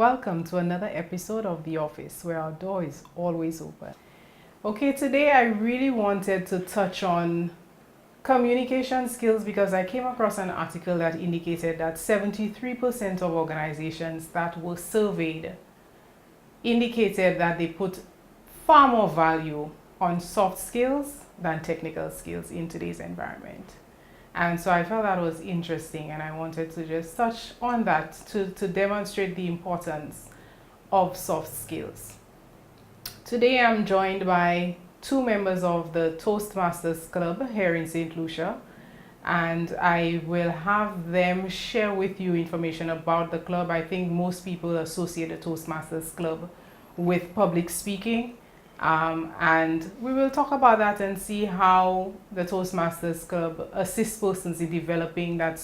Welcome to another episode of The Office, where our door is always open. Okay, today I really wanted to touch on communication skills because I came across an article that indicated that 73% of organizations that were surveyed indicated that they put far more value on soft skills than technical skills in today's environment. And so I felt that was interesting, and I wanted to just touch on that to demonstrate the importance of soft skills. Today I'm joined by two members of the Toastmasters Club here in St. Lucia, and I will have them share with you information about the club. I think most people associate the Toastmasters Club with public speaking. And we will talk about that and see how the Toastmasters Club assists persons in developing that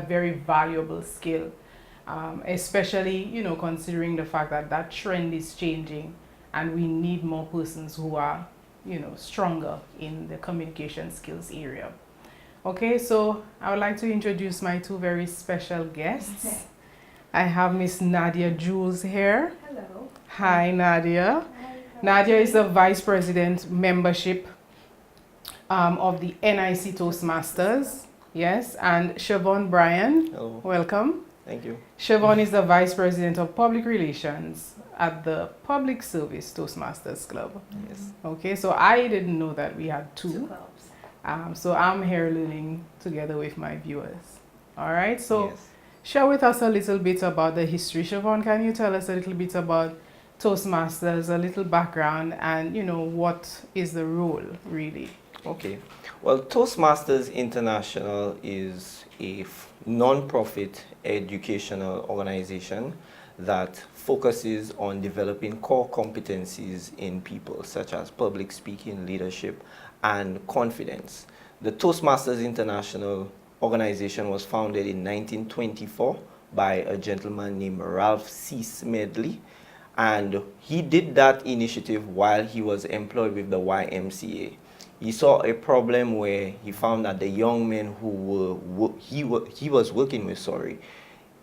very valuable skill, especially considering the fact that that trend is changing and we need more persons who are stronger in the communication skills area. Okay, so I would like to introduce my two very special guests. I have Miss Nadia Jules here. Hello. Hi, Nadia. Nadia is the Vice President Membership of the NIC Toastmasters. Yes, and Siobhan Bryan. Hello. Welcome. Thank you. Siobhan is the Vice President of Public Relations at the Public Service Toastmasters Club. Yes. Okay, so I didn't know that we had Two two. clubs. So I'm here learning together with my viewers. All right, so Yes. share with us a little bit about the history. Siobhan, can you tell us a little bit about Toastmasters, a little background, and what is the role really? Okay. Well, Toastmasters International is a non-profit educational organization that focuses on developing core competencies in people, such as public speaking, leadership, and confidence. The Toastmasters International organization was founded in 1924 by a gentleman named Ralph C. Smedley. And he did that initiative while he was employed with the YMCA. He saw a problem where he found that the young men he was working with,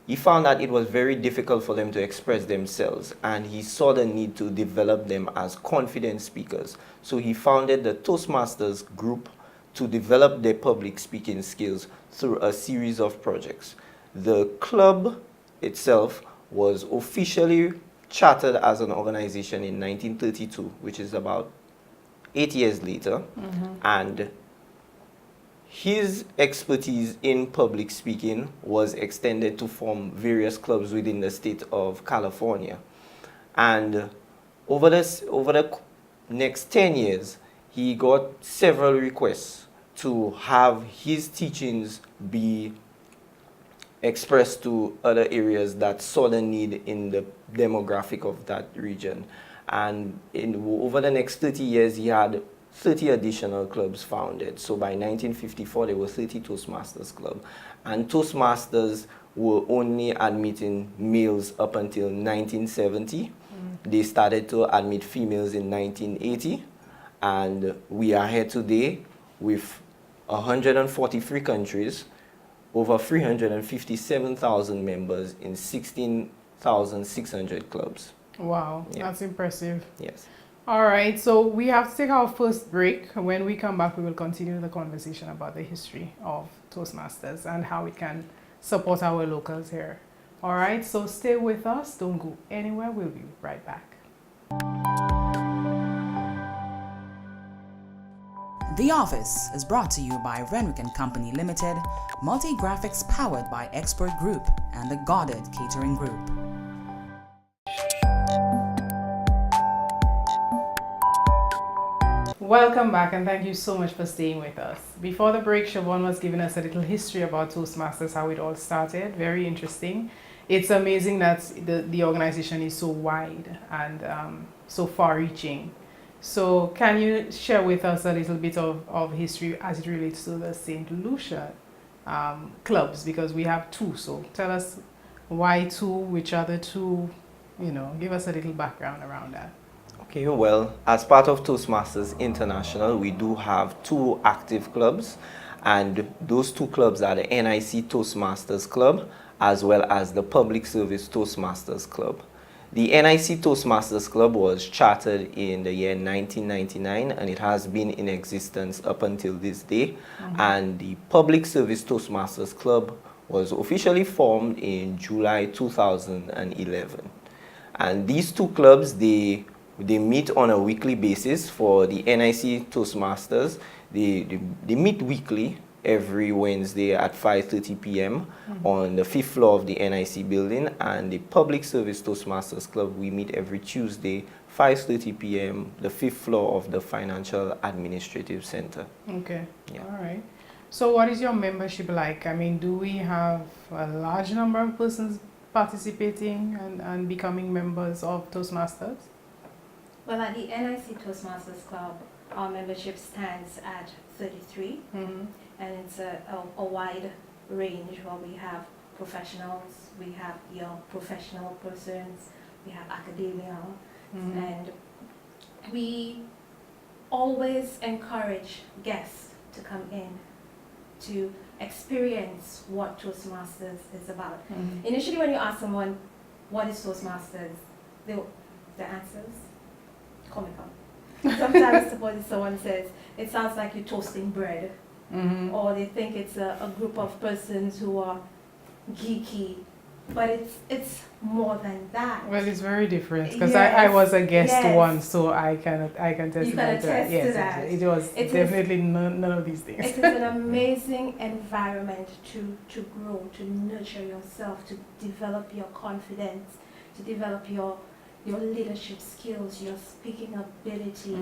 he found that it was very difficult for them to express themselves, and he saw the need to develop them as confident speakers. So he founded the Toastmasters group to develop their public speaking skills through a series of projects. The club itself was officially chartered as an organization in 1932, which is about 8 years later. And his expertise in public speaking was extended to form various clubs within the state of California. And over the next 10 years, he got several requests to have his teachings be expressed to other areas that saw the need in the demographic of that region. And over the next 30 years, he had 30 additional clubs founded. So by 1954, there were 30 Toastmasters clubs. And Toastmasters were only admitting males up until 1970. They started to admit females in 1980. And we are here today with 143 countries, over 357,000 members in 16,600 clubs. Wow, Yeah. That's impressive. Yes. All right, so we have to take our first break. When we come back, we will continue the conversation about the history of Toastmasters and how it can support our locals here. All right, so stay with us. Don't go anywhere. We'll be right back. The Office is brought to you by Renwick & Company Limited, Multi-Graphics powered by Expert Group and the Goddard Catering Group. Welcome back, and thank you so much for staying with us. Before the break, Siobhan was giving us a little history about Toastmasters, how it all started. Very interesting. It's amazing that the organization is so wide and so far-reaching. So can you share with us a little bit of history as it relates to the St. Lucia clubs? Because we have two, so tell us why two, which are the two, give us a little background around that. Okay, well, as part of Toastmasters International, we do have two active clubs, and those two clubs are the NIC Toastmasters Club as well as the Public Service Toastmasters Club. The NIC Toastmasters Club was chartered in the year 1999 and it has been in existence up until this day. And the Public Service Toastmasters Club was officially formed in July 2011. And these two clubs, they meet on a weekly basis. For the NIC Toastmasters, they meet weekly every Wednesday at 5:30 p.m. on the 5th floor of the NIC building, and the Public Service Toastmasters Club, we meet every Tuesday 5:30 p.m. the 5th floor of the Financial Administrative Center. Okay. Yeah. All right. So what is your membership like? I mean, do we have a large number of persons participating and becoming members of Toastmasters? Well, at the NIC Toastmasters Club, our membership stands at 33, and it's a wide range where we have professionals, we have young professional persons, we have academia, and we always encourage guests to come in to experience what Toastmasters is about. Initially, when you ask someone, what is Toastmasters, the answers comical. Sometimes suppose someone says, it sounds like you're toasting bread, or they think it's a group of persons who are geeky, but it's more than that. Well, it's very different because Yes, I was a guest yes. once, so I can testify You can attest to Yes, that. it was It definitely none of these things. It is an amazing environment to grow, to nurture yourself, to develop your confidence, to develop your leadership skills, your speaking ability.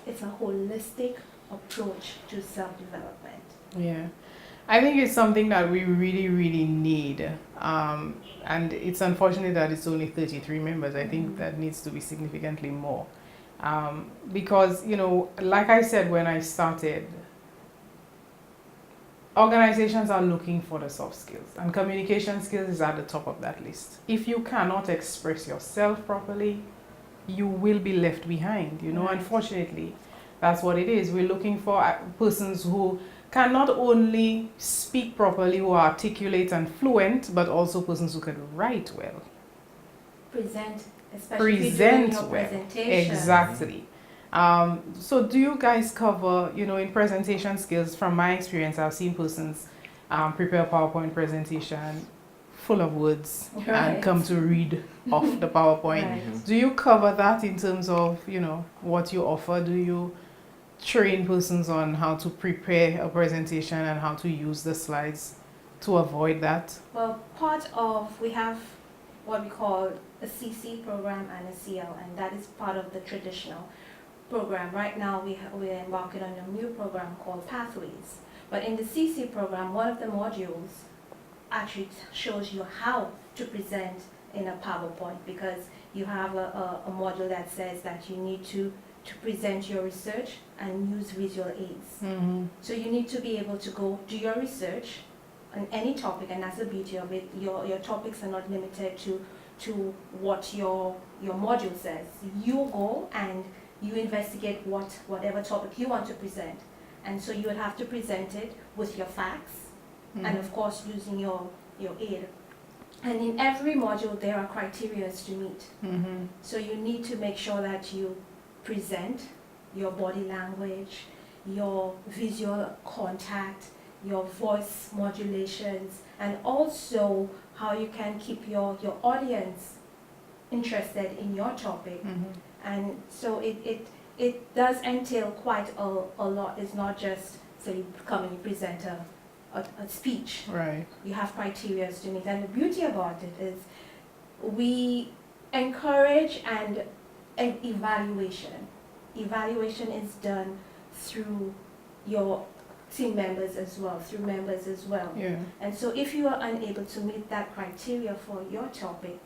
It's a holistic approach to self-development. Yeah, I think it's something that we really need, and it's unfortunate that it's only 33 members. I think that needs to be significantly more, because, you know, like I said when I started, organizations are looking for the soft skills, and communication skills is at the top of that list. If you cannot express yourself properly, you will be left behind, you know. Right. Unfortunately, that's what it is. We're looking for persons who can not only speak properly, who are articulate and fluent, but also persons who can write well. Present, especially if you're doing your well. presentation. Exactly. So do you guys cover, you know, in presentation skills? From my experience, I've seen persons prepare a PowerPoint presentation full of words Right. and come to read off the PowerPoint. Right. Do you cover that in terms of, you know, what you offer? Do you train persons on how to prepare a presentation and how to use the slides to avoid that? Well, we have what we call a CC program and a CL, and that is part of the traditional program. Right now we're embarking on a new program called Pathways. But in the CC program, one of the modules actually shows you how to present in a PowerPoint, because you have a module that says that you need to present your research and use visual aids. So you need to be able to go do your research on any topic, and that's the beauty of it. Your topics are not limited to what your module says. You go and you investigate whatever topic you want to present, and so you would have to present it with your facts, and of course using your aid. And in every module there are criteria to meet. So you need to make sure that you present your body language, your visual contact, your voice modulations, and also how you can keep your audience interested in your topic. And so it does entail quite a lot. It's not just say you come and you present a speech. Right. You have criteria to meet, and the beauty about it is we encourage and evaluation. Evaluation is done through your team members as well, through members as well. Yeah. And so if you are unable to meet that criteria for your topic,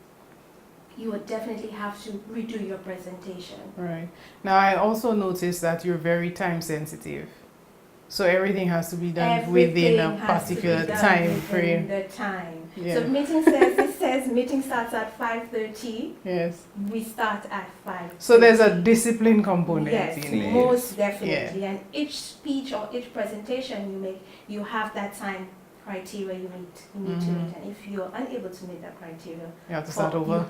you would definitely have to redo your presentation. Right. Now I also noticed that you're very time sensitive. So everything has to be done within a particular time frame. The time. Yeah. So it says meeting starts at 5:30. Yes. We start at 5. So there's a discipline component Yes, in it. most definitely. And each speech or each presentation you make, you have that time criteria you need to meet. And if you're unable to meet that criteria, You have to start over.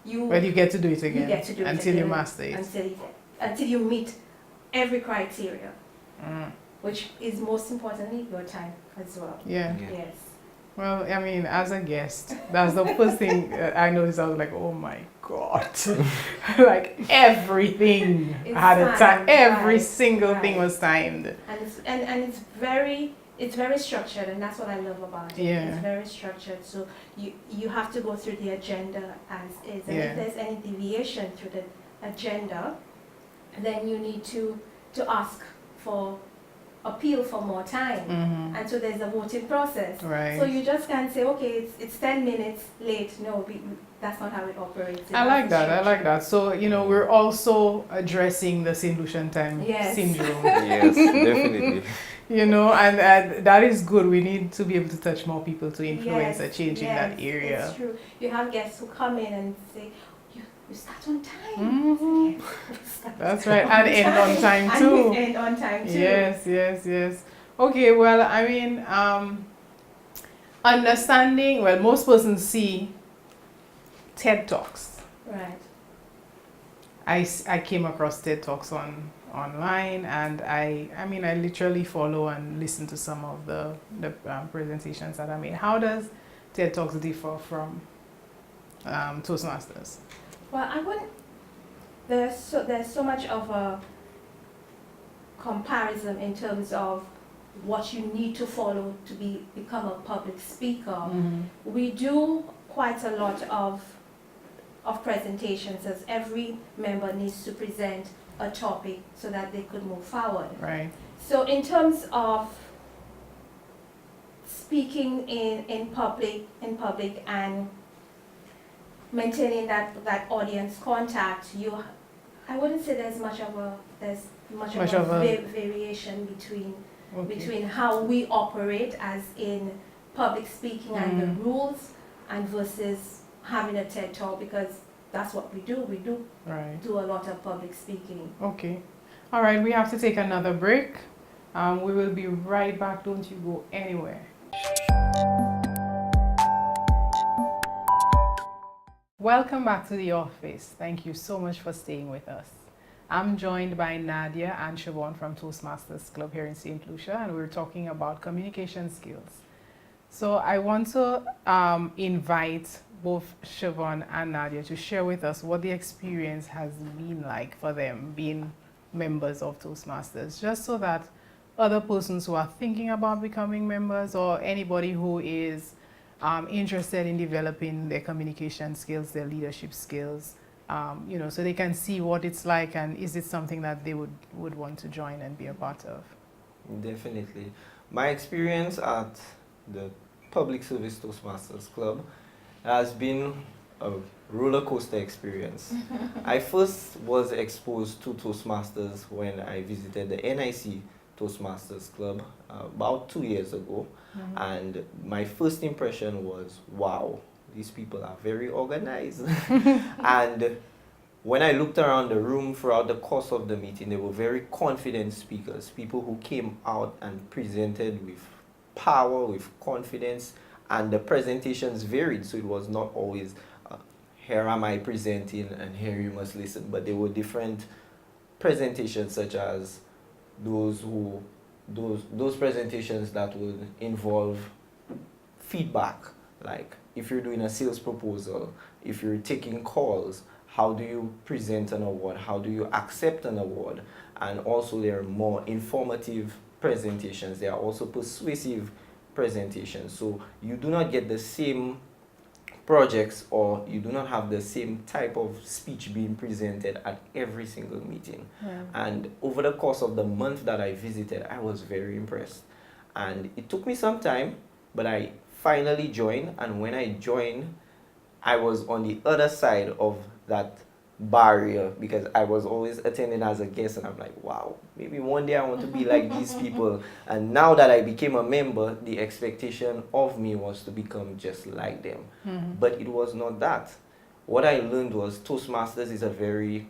Well, you get to do it again. You get to do it until you again master it. until you meet every criteria, Mm. which is most importantly your time as well. Yeah. Yes. Well, I mean, as a guest, that's the first thing I noticed. I was like, oh my God. Like everything It's had a time. timed, Every right, single thing right. was timed. And it's very structured, and that's what I love about it. Yeah. It's very structured, so you have to go through the agenda as is, and Yeah. if there's any deviation through the agenda, then you need to ask for appeal for more time. Mm-hmm. And so there's a voting process. Right. So you just can't say, okay, it's 10 minutes late. No, that's not how it operates. I like that. So, you know, we're also addressing the St. Lucian time Yes. syndrome. Yes, definitely. You know, and that is good. We need to be able to touch more people to influence Yes, a change in that area. It's true. You have guests who come in and say, you start on time. Mhm. Yes, we start That's right. And end on time And too. we end on time too. Yes. Okay, well, I mean, understanding, well, most persons see TED Talks. Right. I came across TED Talks online, and I mean, I literally follow and listen to some of the presentations that I made. How does TED Talks differ from Toastmasters? Well, I wouldn't. There's so much of a comparison in terms of what you need to follow to become a public speaker. Mm-hmm. We do quite a lot of presentations, as every member needs to present a topic so that they could move forward. Right. So in terms of speaking in public and maintaining that audience contact, I wouldn't say there's much of a variation between how we operate as in public speaking and the rules, and versus having a TED Talk, because that's what we do. We do Right. do a lot of public speaking. Okay. All right, we have to take another break. We will be right back. Don't you go anywhere. Welcome back to the office. Thank you so much for staying with us. I'm joined by Nadia and Siobhan from Toastmasters Club here in St. Lucia, and we're talking about communication skills. So I want to invite both Siobhan and Nadia to share with us what the experience has been like for them being members of Toastmasters, just so that other persons who are thinking about becoming members, or anybody who is interested in developing their communication skills, their leadership skills, you know, so they can see what it's like, and is it something that they would want to join and be a part of. Definitely. My experience at the Public Service Toastmasters Club has been a roller coaster experience. I first was exposed to Toastmasters when I visited the NIC Toastmasters Club about 2 years ago. Mm-hmm. And my first impression was, wow, these people are very organized. And when I looked around the room throughout the course of the meeting, they were very confident speakers, people who came out and presented with power, with confidence, and the presentations varied, so it was not always here am I presenting and here you must listen, but there were different presentations, such as those presentations that would involve feedback, like if you're doing a sales proposal, if you're taking calls, how do you present an award, how do you accept an award. And also there are more informative presentations, there are also persuasive presentations, so you do not get the same projects, or you do not have the same type of speech being presented at every single meeting. Yeah. And over the course of the month that I visited, I was very impressed. And it took me some time, but I finally joined, and when I joined, I was on the other side of that barrier, because I was always attending as a guest, and I'm like, wow, maybe one day I want to be like these people. And now that I became a member, the expectation of me was to become just like them. Mm-hmm. But it was not that. What I learned was Toastmasters is a very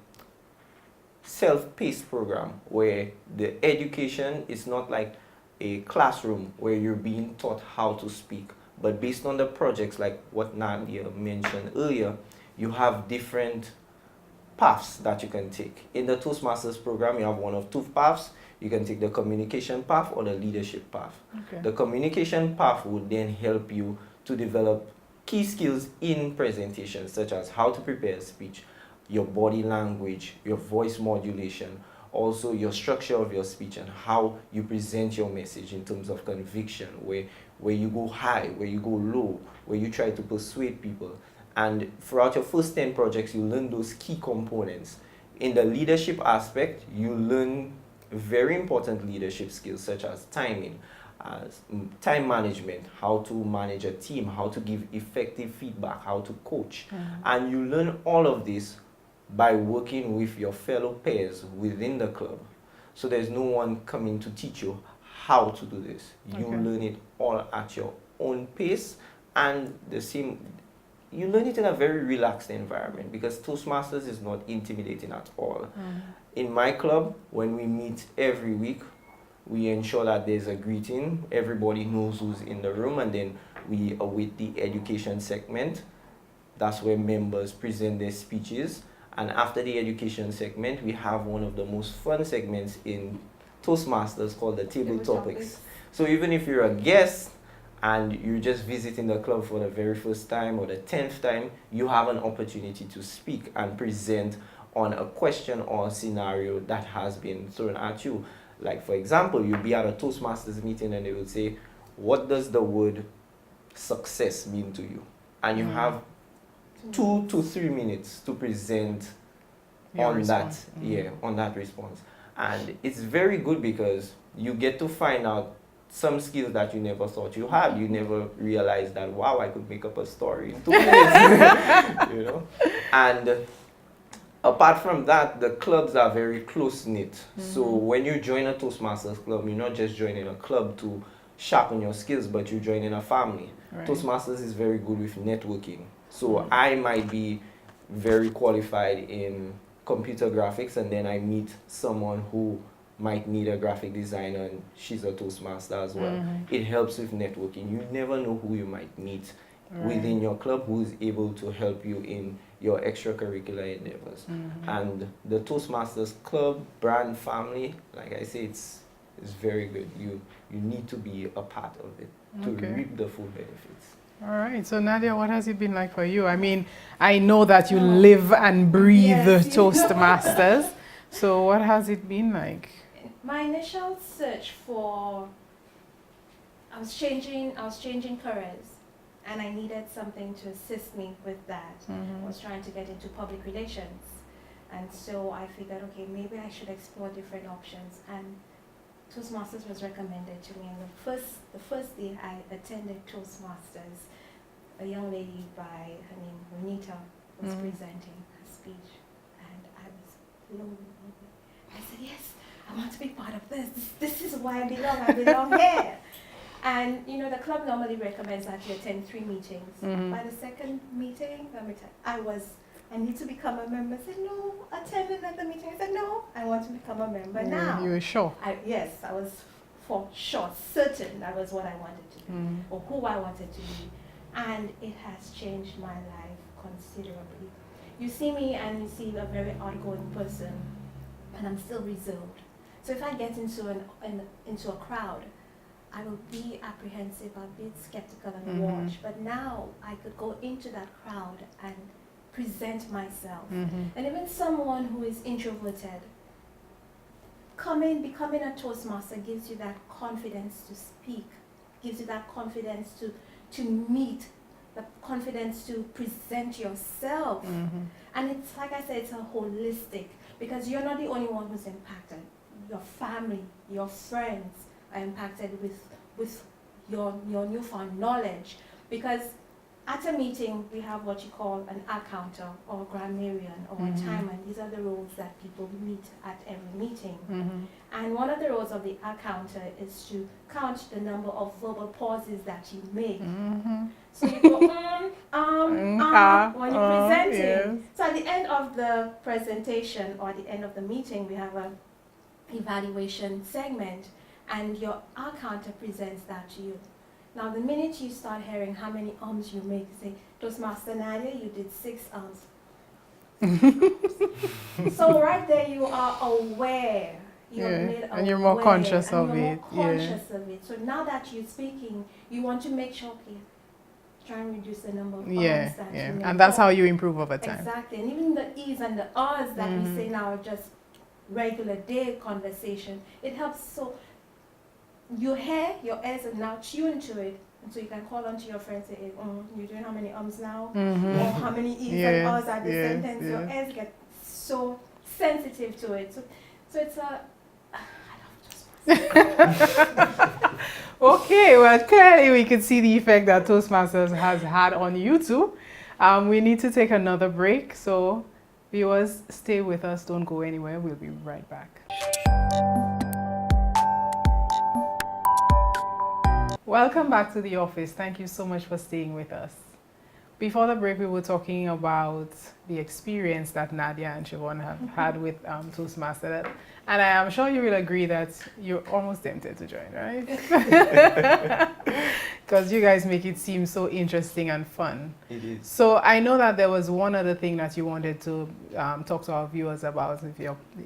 self-paced program, where the education is not like a classroom where you're being taught how to speak, but based on the projects, like what Nadia mentioned earlier, you have different paths that you can take. In the Toastmasters program, you have one of two paths. You can take the communication path or the leadership path. Okay. The communication path would then help you to develop key skills in presentation, such as how to prepare a speech, your body language, your voice modulation, also your structure of your speech and how you present your message in terms of conviction, where you go high, where you go low, where you try to persuade people. And throughout your first 10 projects, you learn those key components. In the leadership aspect, you learn very important leadership skills such as timing, time management, how to manage a team, how to give effective feedback, how to coach. And you learn all of this by working with your fellow peers within the club. So there's no one coming to teach you how to do this. You learn it all at your own pace, and you learn it in a very relaxed environment, because Toastmasters is not intimidating at all. In my club, when we meet every week, we ensure that there's a greeting, everybody knows who's in the room, and then we await the education segment. That's where members present their speeches. And after the education segment, we have one of the most fun segments in Toastmasters called the Table Topics. So even if you're a guest and you're just visiting the club for the very first time or the 10th time, you have an opportunity to speak and present on a question or a scenario that has been thrown at you. Like, for example, you'll be at a Toastmasters meeting and they will say, what does the word success mean to you? And you have 2 to 3 minutes to present Your on response. that, on that response. And it's very good because you get to find out some skills that you never thought you had. You never realized that, wow, I could make up a story in 2 minutes, you know? And apart from that, the clubs are very close-knit. So when you join a Toastmasters club, you're not just joining a club to sharpen your skills, but you join in a family. Right. Toastmasters is very good with networking. So I might be very qualified in computer graphics, and then I meet someone who might need a graphic designer and she's a Toastmaster as well. It helps with networking. You never know who you might meet within your club who's able to help you in your extracurricular endeavors. And the Toastmasters club, brand, family, like I say, it's very good. You need to be a part of it to reap the full benefits. All right. So Nadia, what has it been like for you? I mean, I know that you live and breathe Toastmasters. So what has it been like? My initial search for, I was changing careers, and I needed something to assist me with that. I was trying to get into public relations, and so I figured, okay, maybe I should explore different options. And Toastmasters was recommended to me, and the first day I attended Toastmasters, a young lady by her name Renita was presenting her speech, and I was blown away. I said, yes, I want to be part of this. This is why I belong here. And you know, the club normally recommends that you attend 3 meetings. By the second meeting, I need to become a member. I said, no, attend another meeting. I said, no, I want to become a member now. You were sure? Yes, I was for sure, certain that was what I wanted to do, or who I wanted to be. And it has changed my life considerably. You see me and you see a very outgoing person, and I'm still reserved. So if I get into a crowd, I will be apprehensive, I'll be skeptical and watch. But now I could go into that crowd and present myself. And even someone who is introverted, becoming a Toastmaster gives you that confidence to speak, gives you that confidence to meet, the confidence to present yourself. And it's like I said, it's a holistic, because you're not the only one who's impacted. Your family, your friends are impacted with your newfound knowledge. Because at a meeting, we have what you call an accounter or a grammarian or a timer. These are the roles that people meet at every meeting. And one of the roles of the accounter is to count the number of verbal pauses that you make. So you go, when you're presenting. Yes. So at the end of the presentation or at the end of the meeting, we have an evaluation segment, and your accountant presents that to you. Now, the minute you start hearing how many ums you make, say, Toastmaster Nadia, you did 6 ums. So right there, you are aware. You're made aware, and you're more conscious and of you're it. more conscious of it. So now that you're speaking, you want to make sure, okay, try and reduce the number of ums that you make. And that's how you improve over time. Exactly. And even the E's and the R's that we say now are just regular day conversation. It helps. So your ears are now tuned to it. And so you can call on to your friend and say, you're doing how many ums now? Or how many E's and R's are the sentence? Your ears get so sensitive to it. So it's a... Okay, well, clearly we can see the effect that Toastmasters has had on you too. We need to take another break, so viewers, stay with us. Don't go anywhere. We'll be right back. Welcome back to the office. Thank you so much for staying with us. Before the break, we were talking about the experience that Nadia and Siobhan have had with Toastmasters. And I am sure you will agree that you're almost tempted to join, right? Because you guys make it seem so interesting and fun. It is. So I know that there was one other thing that you wanted to talk to our viewers about.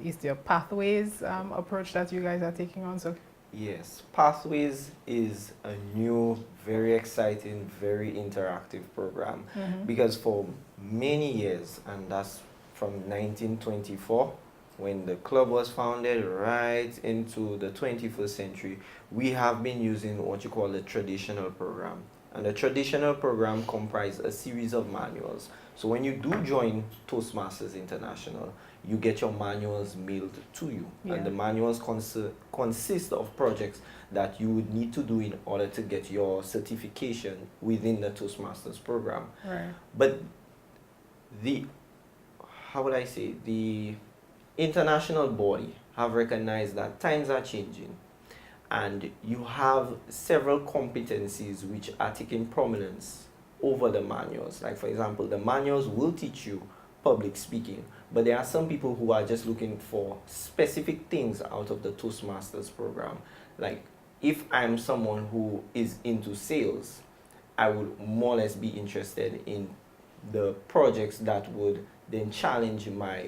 Is your Pathways approach that you guys are taking on? So Yes, Pathways is a new, very exciting, very interactive program because for many years, and that's from 1924, when the club was founded, right into the 21st century, we have been using what you call the traditional program. And the traditional program comprises a series of manuals. So when you do join Toastmasters International, you get your manuals mailed to you. And the manuals consist of projects that you would need to do in order to get your certification within the Toastmasters program. right. But the international body have recognized that times are changing and you have several competencies which are taking prominence over the manuals. Like for example, the manuals will teach you public speaking, but there are some people who are just looking for specific things out of the Toastmasters program. Like if I'm someone who is into sales, I would more or less be interested in the projects that would then challenge my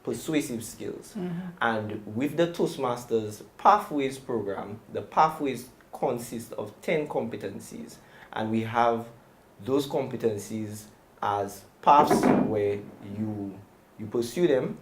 persuasive skills. And with the Toastmasters Pathways program, the Pathways consist of 10 competencies, and we have those competencies as paths where you pursue them,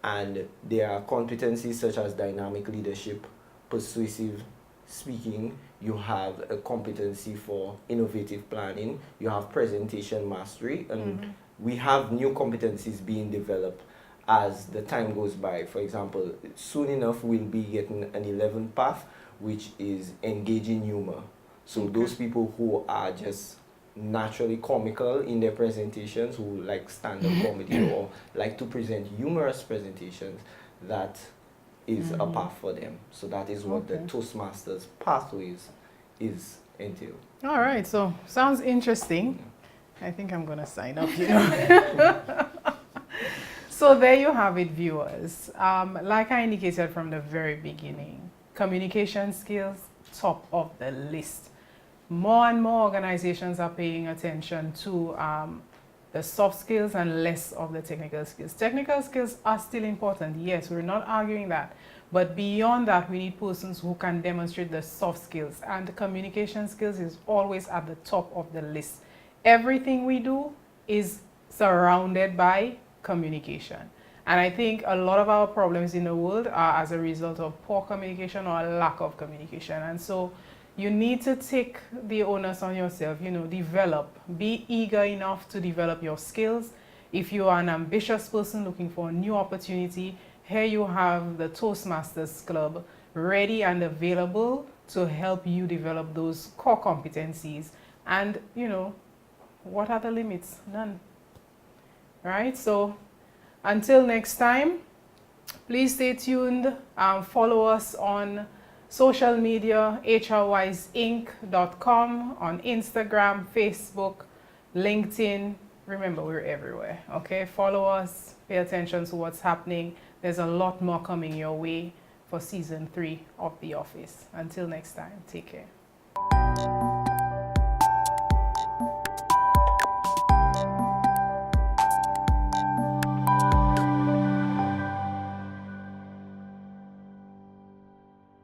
and there are competencies such as dynamic leadership, persuasive speaking, you have a competency for innovative planning, you have presentation mastery, and we have new competencies being developed as the time goes by. For example, soon enough we'll be getting an 11th path, which is engaging humor. So those people who are just naturally comical in their presentations, who like stand-up comedy or like to present humorous presentations, that is a path for them. So that is what the Toastmasters Pathways is entail. All right, so sounds interesting. I think I'm gonna sign up, you know. So there you have it, viewers. Like I indicated from the very beginning, communication skills, top of the list. More and more organizations are paying attention to the soft skills and less of the technical skills. Technical skills are still important, yes, we're not arguing that. But beyond that, we need persons who can demonstrate the soft skills, and the communication skills is always at the top of the list. Everything we do is surrounded by communication. And I think a lot of our problems in the world are as a result of poor communication or a lack of communication. And so you need to take the onus on yourself, you know, develop, be eager enough to develop your skills. If you are an ambitious person looking for a new opportunity, here you have the Toastmasters Club ready and available to help you develop those core competencies. And, you know, what are the limits? None. Right? So until next time, please stay tuned. Follow us on social media, HRWiseInc.com, on Instagram, Facebook, LinkedIn. Remember, we're everywhere. Okay? Follow us. Pay attention to what's happening. There's a lot more coming your way for season 3 of The Office. Until next time, take care.